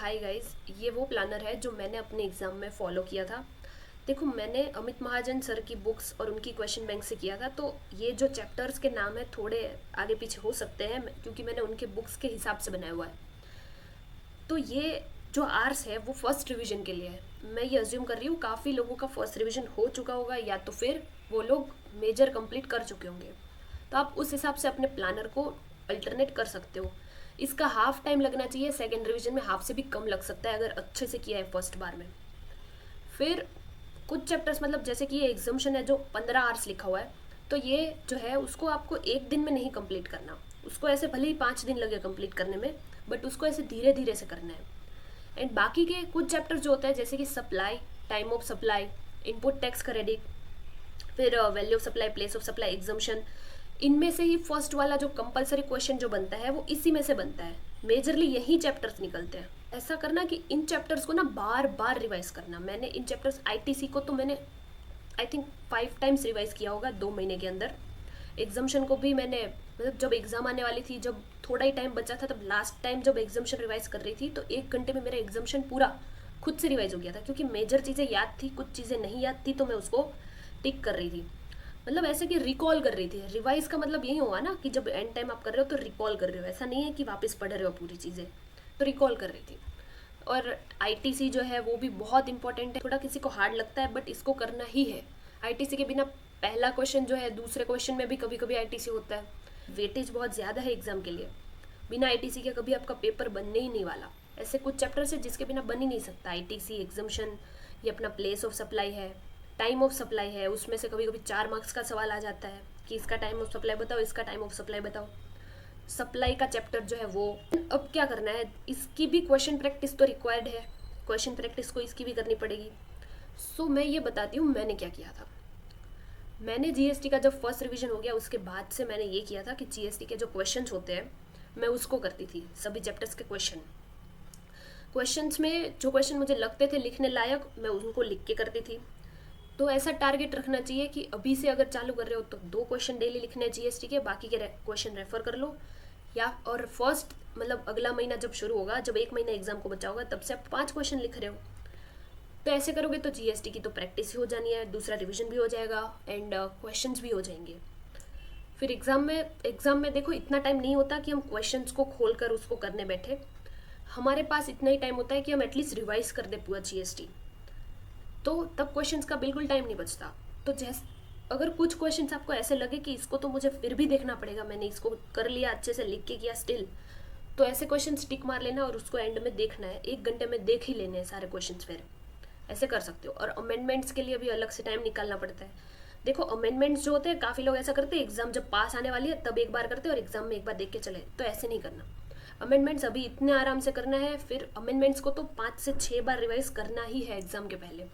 Hi guys, ये वो planner है जो मैंने अपने एग्ज़ाम में फ़ॉलो किया था। देखो, मैंने अमित महाजन सर की बुक्स और उनकी क्वेश्चन बैंक से किया था, तो ये जो चैप्टर्स के नाम है थोड़े आगे पीछे हो सकते हैं क्योंकि मैंने उनके बुक्स के हिसाब से बनाया हुआ है। तो ये जो आर्स है वो फर्स्ट रिवीजन के लिए है। मैं ये अज्यूम कर रही हूँ काफ़ी लोगों का फर्स्ट रिवीजन हो चुका होगा या तो फिर वो लोग मेजर कंप्लीट कर चुके होंगे। तो आप उस हिसाब से अपने प्लानर को अल्टरनेट कर सकते हो। इसका हाफ टाइम लगना चाहिए, सेकेंड रिवीजन में हाफ से भी कम लग सकता है अगर अच्छे से किया है फर्स्ट बार में। फिर कुछ चैप्टर्स मतलब जैसे कि ये एग्जाम्शन है जो 15 आवर्स लिखा हुआ है, तो ये जो है उसको आपको एक दिन में नहीं कंप्लीट करना। उसको ऐसे भले ही 5 दिन लगे कंप्लीट करने में, बट उसको ऐसे धीरे धीरे से करना है। एंड बाकी के कुछ चैप्टर्स जो होते हैं जैसे कि supply, time of supply, input tax credit, फिर value of supply, place of supply, exemption, इनमें से ही फर्स्ट वाला जो कंपलसरी क्वेश्चन जो बनता है वो इसी में से बनता है। मेजरली यही चैप्टर्स निकलते हैं। ऐसा करना कि इन चैप्टर्स को ना बार बार रिवाइज करना। मैंने इन चैप्टर्स आईटीसी को तो मैंने आई थिंक 5 टाइम्स रिवाइज किया होगा 2 महीने के अंदर। एग्जाम्शन को भी मैंने मतलब जब एग्जाम आने वाली थी, जब थोड़ा ही टाइम बचा था, तब लास्ट टाइम जब एग्जाम्शन रिवाइज कर रही थी तो 1 घंटे में मेरा एग्जाम्शन पूरा खुद से रिवाइज हो गया था, क्योंकि मेजर चीज़ें याद थी, कुछ चीज़ें नहीं याद थी, तो मैं उसको टिक कर रही थी। मतलब ऐसे कि रिकॉल कर रही थी। रिवाइज का मतलब यही हुआ ना कि जब एंड टाइम आप कर रहे हो तो रिकॉल कर रहे हो, ऐसा नहीं है कि वापस पढ़ रहे हो पूरी चीज़ें। तो रिकॉल कर रही थी। और आईटीसी जो है वो भी बहुत इंपॉर्टेंट है। थोड़ा किसी को हार्ड लगता है बट इसको करना ही है। आईटीसी के बिना पहला क्वेश्चन जो है दूसरे क्वेश्चन में भी कभी कभी आईटीसी होता है। वेटेज बहुत ज़्यादा है एग्जाम के लिए। बिना आईटीसी के कभी आपका पेपर बनने ही नहीं वाला। ऐसे कुछ चैप्टर्स है जिसके बिना बन ही नहीं सकता। आईटीसी, एग्जाम्शन, ये अपना प्लेस ऑफ सप्लाई है, टाइम ऑफ सप्लाई है, उसमें से कभी कभी 4 मार्क्स का सवाल आ जाता है कि इसका टाइम ऑफ सप्लाई बताओ, इसका टाइम ऑफ सप्लाई बताओ। सप्लाई का चैप्टर जो है वो अब क्या करना है, इसकी भी क्वेश्चन प्रैक्टिस तो रिक्वायर्ड है। क्वेश्चन प्रैक्टिस को इसकी भी करनी पड़ेगी। सो मैं ये बताती हूँ मैंने क्या किया था। मैंने जीएसटी का जब फर्स्ट रिवीजन हो गया उसके बाद से मैंने ये किया था कि जीएसटी के जो क्वेश्चंस होते हैं मैं उसको करती थी, सभी चैप्टर्स के क्वेश्चंस में जो क्वेश्चन मुझे लगते थे लिखने लायक मैं उनको लिख के करती थी। तो ऐसा टारगेट रखना चाहिए कि अभी से अगर चालू कर रहे हो तो 2 क्वेश्चन डेली लिखने हैं जीएसटी के, बाकी के क्वेश्चन रेफर कर लो। या और फर्स्ट मतलब अगला महीना जब शुरू होगा, जब 1 महीना एग्जाम को बचा होगा, तब से आप 5 क्वेश्चन लिख रहे हो। तो ऐसे करोगे तो जीएसटी की तो प्रैक्टिस ही हो जानी है, दूसरा रिविजन भी हो जाएगा एंड क्वेश्चंस भी हो जाएंगे। फिर एग्जाम में देखो इतना टाइम नहीं होता कि हम क्वेश्चंस को खोल कर उसको करने बैठे। हमारे पास इतना ही टाइम होता है कि हम एटलीस्ट रिवाइज कर दे पूरा जीएसटी। तो तब क्वेश्चंस का बिल्कुल टाइम नहीं बचता। तो जैसे अगर कुछ क्वेश्चंस आपको ऐसे लगे कि इसको तो मुझे फिर भी देखना पड़ेगा, मैंने इसको कर लिया, अच्छे से लिख के किया स्टिल, तो ऐसे क्वेश्चन टिक मार लेना और उसको एंड में देखना है। 1 घंटे में देख ही लेने हैं सारे क्वेश्चन। फिर ऐसे कर सकते हो। और अमेंडमेंट्स के लिए भी अलग से टाइम निकालना पड़ता है। देखो, अमेंडमेंट्स जो होते हैं काफ़ी लोग ऐसा करते हैं एग्जाम जब पास आने वाली है तब एक बार करते हैं और एग्जाम में एक बार देख के चले, तो ऐसे नहीं करना। अमेंडमेंट्स अभी इतने आराम से करना है। फिर अमेंडमेंट्स को तो 5 से 6 बार रिवाइज करना ही है एग्जाम के पहले।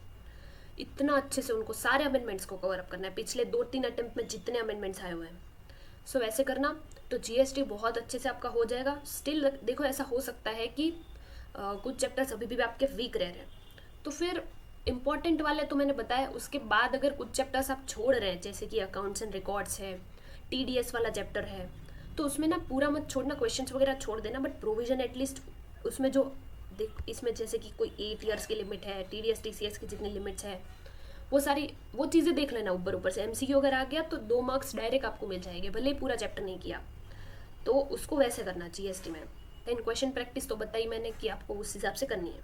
इतना अच्छे से उनको सारे अमेंडमेंट्स को कवर अप करना है, पिछले 2-3 अटेम्प्ट में जितने अमेंडमेंट्स आए हुए हैं। सो वैसे करना तो जीएसटी बहुत अच्छे से आपका हो जाएगा। स्टिल देखो, ऐसा हो सकता है कि कुछ चैप्टर्स अभी भी आपके वीक रह रहे हैं, तो फिर इंपॉर्टेंट वाले तो मैंने बताया। उसके बाद अगर कुछ चैप्टर्स आप छोड़ रहे हैं जैसे कि अकाउंट्स एंड रिकॉर्ड्स है, टीडीएस वाला चैप्टर है, तो उसमें ना पूरा मत छोड़ना, क्वेश्चंस वगैरह छोड़ देना, बट प्रोविजन एटलीस्ट उसमें जो देख, इसमें जैसे कि कोई 8 ईयर्स की लिमिट है, टीडीएस टीसीएस की जितनी लिमिट्स है वो सारी वो चीज़ें देख लेना। ऊपर ऊपर से एमसीक्यू अगर आ गया तो 2 मार्क्स डायरेक्ट आपको मिल जाएंगे, भले ही पूरा चैप्टर नहीं किया। तो उसको वैसे करना जीएसटी में। देन क्वेश्चन प्रैक्टिस तो बताई मैंने कि आपको उस हिसाब से करनी है।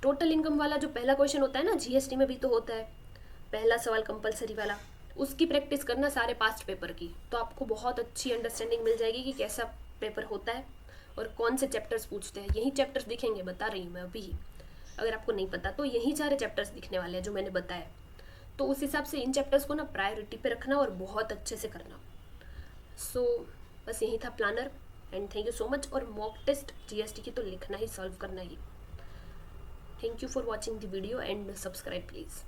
टोटल इनकम वाला जो पहला क्वेश्चन होता है ना, जीएसटी में भी तो होता है, पहला सवाल कंपलसरी वाला, उसकी प्रैक्टिस करना सारे पास्ट पेपर की। तो आपको बहुत अच्छी अंडरस्टैंडिंग मिल जाएगी कि कैसा पेपर होता है और कौन से चैप्टर्स पूछते हैं। यही चैप्टर्स दिखेंगे, बता रही हूँ मैं अभी ही। अगर आपको नहीं पता तो यही सारे चैप्टर्स दिखने वाले हैं जो मैंने बताया। तो उस हिसाब से इन चैप्टर्स को ना प्रायोरिटी पे रखना और बहुत अच्छे से करना। सो बस यही था planner. And thank you so much. और मॉक टेस्ट जीएसटी की तो लिखना ही, सॉल्व करना ही। Thank you for watching the video and subscribe please.